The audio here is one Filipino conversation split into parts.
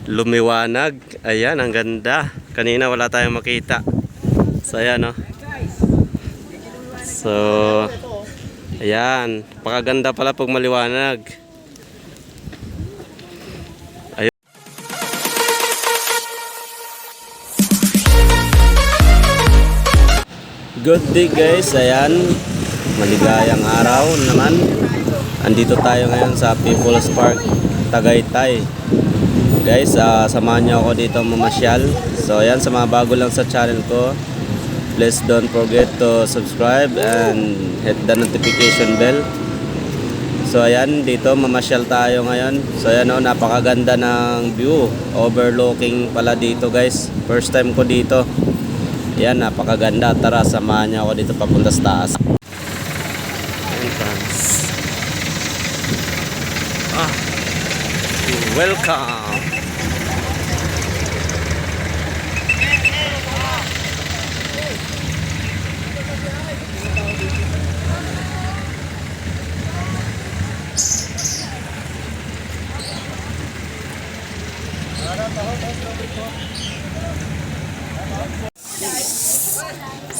lumiwanag. Ayan, ang ganda. Kanina wala tayong makita. So ayan, no. So ayan, pakaganda pala pag maliwanag. Ayun. Good day guys. Ayan, maligayang araw naman. Andito tayo ngayon sa People's Park, Tagaytay. Guys, samahan niyo ako dito mamasyal. So ayan, sa mga bago lang sa channel ko, please don't forget to subscribe and hit the notification bell. So ayan, dito mamasyal tayo ngayon. So ayan, oh, napakaganda ng view, overlooking pala dito guys. First time ko dito. Ayan, napakaganda. Tara, samahan niyo ako dito papunta sa taas. Entrance. Welcome.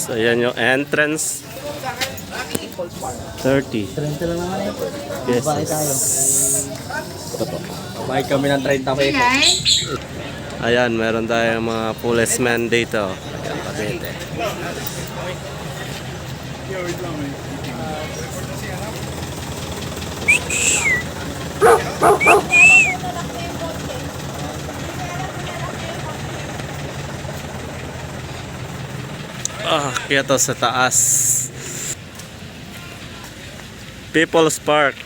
So yan yung entrance. 30. 30 lang naman eh. Yes. Bakit tayo? Bakit kami ng 30 pesos? Ayan, meron tayong mga policemen dito. Ayan, Cavite. Kaya to sa taas. People's Park.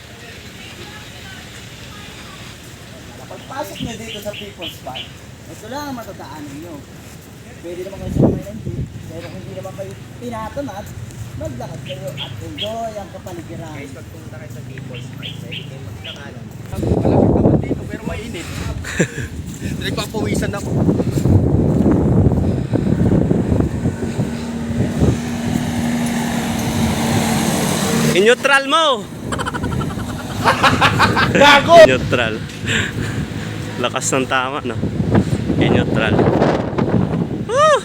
Pagpasok niyo dito sa People's Park, ito lang ang matadaanan niyo. Pwede naman kayo sa mga hindi, pero kung hindi naman kayo tinatamad, maglakad kayo at enjoy ang kapaligiran. Guys, pagpunta kayo sa People's Park, pwede kayo maglakalan. Malapit naman dito pero mainit. Nagpapawisan ako. I-neutral mo! Gago! I-neutral. Lakas ng tama, no? I-neutral. Woo!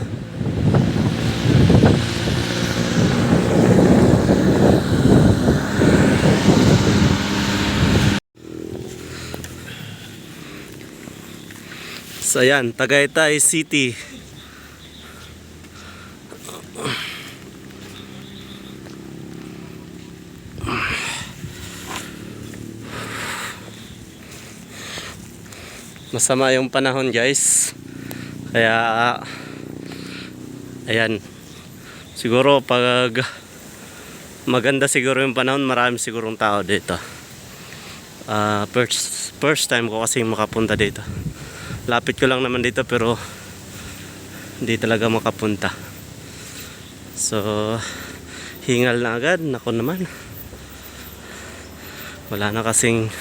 So yan, Tagaytay City. Masama yung panahon guys, kaya ayan, siguro pag maganda siguro yung panahon, marami sigurong tao dito. First time ko kasi makapunta dito. Lapit ko lang naman dito pero hindi talaga makapunta. So hingal na agad, nako naman, wala na kasing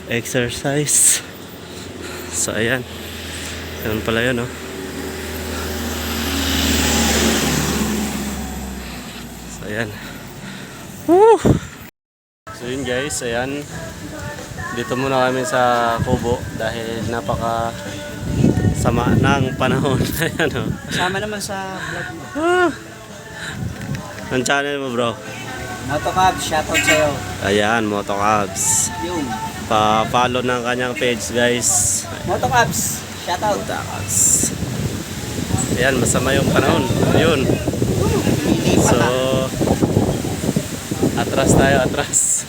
exercise. So ayan, ganun pala yun, oh. So ayan. Woo! So yun guys, ayan, dito muna kami sa Kubo dahil napaka sama ng panahon. Ayan, oh. Kasama naman sa vlog mo. Ang channel mo bro? Motocab, shoutout sa'yo. Ayan, Motocabs. Yung Pa-follow ng kanyang page guys. Motocabs, shoutout. Motocabs. Ayan, masama yung panahon. Ayun. So atras tayo, atras.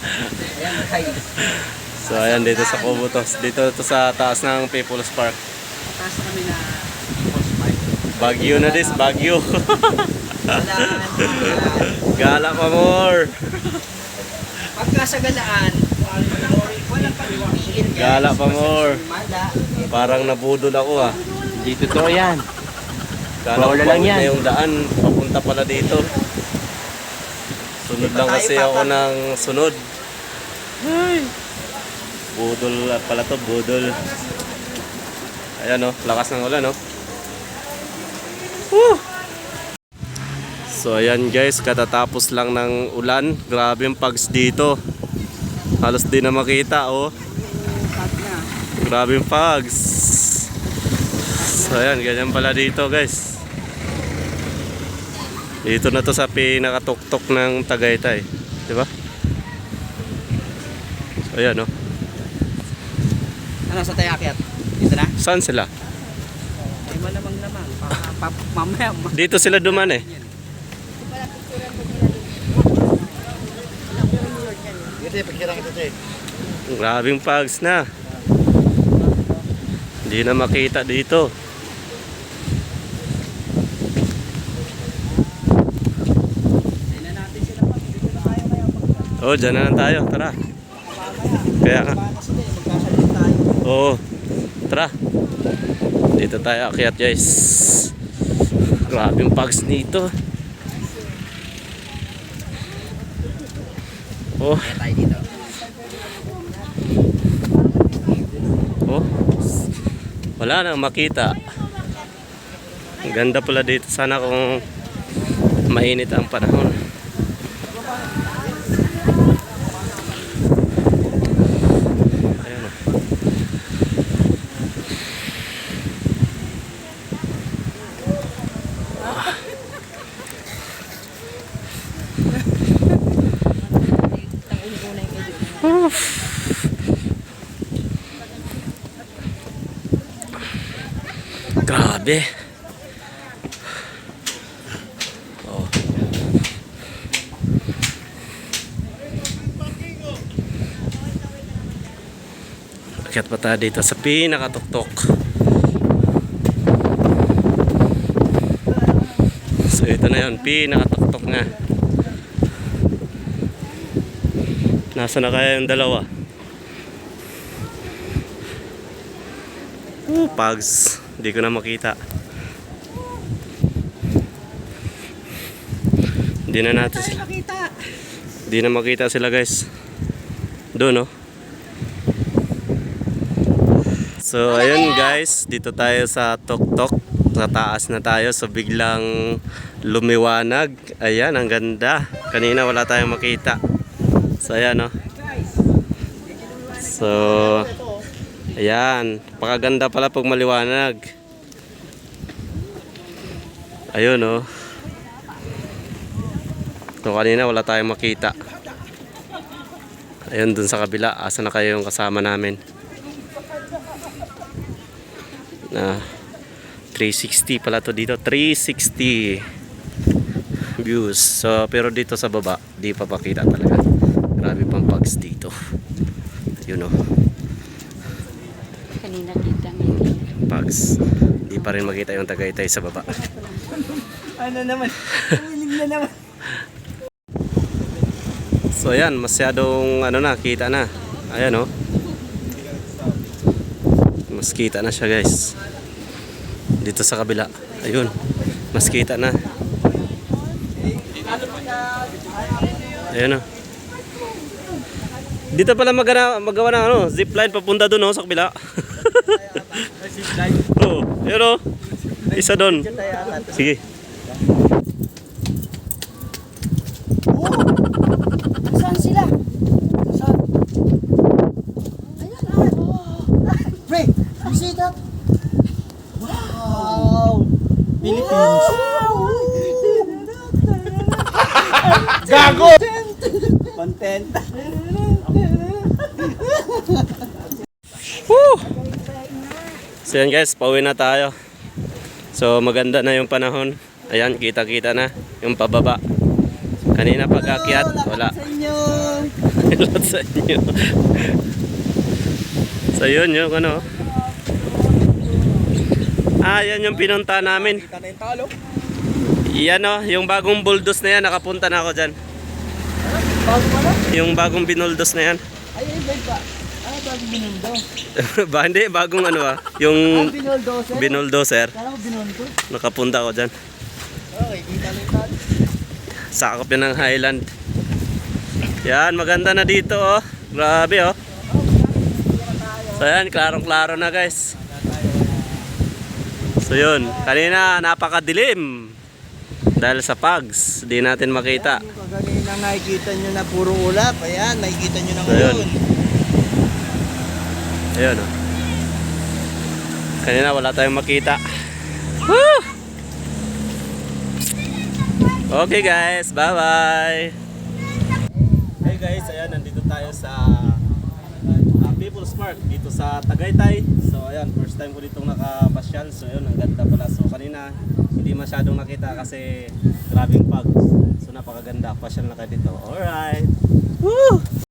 Ayan, kayo. So ayan, dito sa Kubo to. Dito to sa taas ng People's Park. Taas kami na People's Park. Baguio na this, Baguio. Galaan. Gala pa more. Pagka sa galaan, walang pag-iin. Gala pa more. Parang nabudol ako ah. Dito to yan. Gala Wala ko lang yan. na yung daan. Papunta pala dito. Sunod lang kasi ako ng sunod. Ay. Budol pala to, budol. Ayan o, lakas ng ulan o. Woo! So ayan guys, katatapos lang ng ulan. Grabe yung pags dito. Halos di na makita oh. Grabing fogs. So ayan, ganyan pala dito guys. Dito na to sa pinakatuktok ng Tagaytay, di ba? So ayan, no. Ano sa tayo akyat? Dito na? Saan sila? Ay malamang-lamang. Mamaya. Dito sila duman eh. Ito yung pagkirang ito eh. Grabing fogs na. Hindi na makita dito. Tingnan natin sila pa. Dito na tayo ngayon. Oh, dyan na lang tayo. Tara. Kaya nga. Paano sila eh? Magkasalit tayo. Oo. Tara. Dito tayo akyat guys. Grabing fogs dito. Oh. Kaya tayo dito. Oh. Wala nang makita. Ang ganda pala dito. Sana kung mainit ang panahon. Ayan o. Grabe. Oh. Akyat pa tayo dito sa pinakatuktok. So ito na yun, pinakatuktok nga. Nasa na kaya yung dalawa? Pugs. Hindi ko na makita. Hindi na natin sila. Hindi na makita sila guys. Doon no. So ayun guys, dito tayo sa tuktok. Sa taas na tayo. So biglang lumiwanag. Ayan, ang ganda. Kanina wala tayong makita. So ayan no. So ayan, pakaganda pala pag maliwanag. Ayun oh. So kanina wala tayong makita. Ayun dun sa kabila, asa na kayo yung kasama namin. Na 360 pala to dito, 360 views. So pero dito sa baba, di pa pakita talaga. Grabe pang bugs dito. Yun oh. Kanina kita may Bugs. Di pa rin makita yung Tagaytay sa baba. Ano naman? Umilig na naman. So ayan, masyadong ano na, kita na. Ayan oh. Mas kita na siya guys. Dito sa kabila. Ayun. Mas kita na. Ayun oh. Dito pala magawa ng ano, zipline papunta doon oh, sa kabila. Oh, ayun oh. Isa doon. Sige. Saan sila? Saan? Pre, you see that? Wow! Philippines! Gago! Content! Woo! So yan guys, pauwi na tayo. So maganda na yung panahon. Ayan, kita-kita na yung pababa. Kanina pag-akyat, wala. Sa inyo! Lot sa inyo. So yun yung ano. Ah, yan yung pinunta namin. Kita na yung talo. Yan o, yung bagong bulldoze na yan, nakapunta na ako dyan. Bago pala? Yung bagong binuldos na yan. Ay, ay, ba? Ah, bagong binundo. Ba, hindi, bagong ano yung Ah, binuldo, sir? binuldozer. Kala ko binundo. Nakapunta ako dyan. Okay, kita na yung talo. Sakop yun ng Highland. Yan, maganda na dito oh. Grabe oh. So yan, klarong-klaro na guys. So yun, kanina napakadilim. Dahil sa pugs, di natin makita. Yung kaganina nakikita nyo na puro ulap. Ayan, nakikita nyo na Ayun. ngayon. Ayun oh. Kanina wala tayong makita. Woo! Okay guys, bye-bye! Hey guys, ayan, nandito tayo sa People's Park dito sa Tagaytay. So ayan, first time ko ditong nakapasyal. So yun, ang ganda pala. So kanina hindi masyadong nakita kasi grabing fog. So napakaganda, pasyal na kayo dito. Alright! Woo!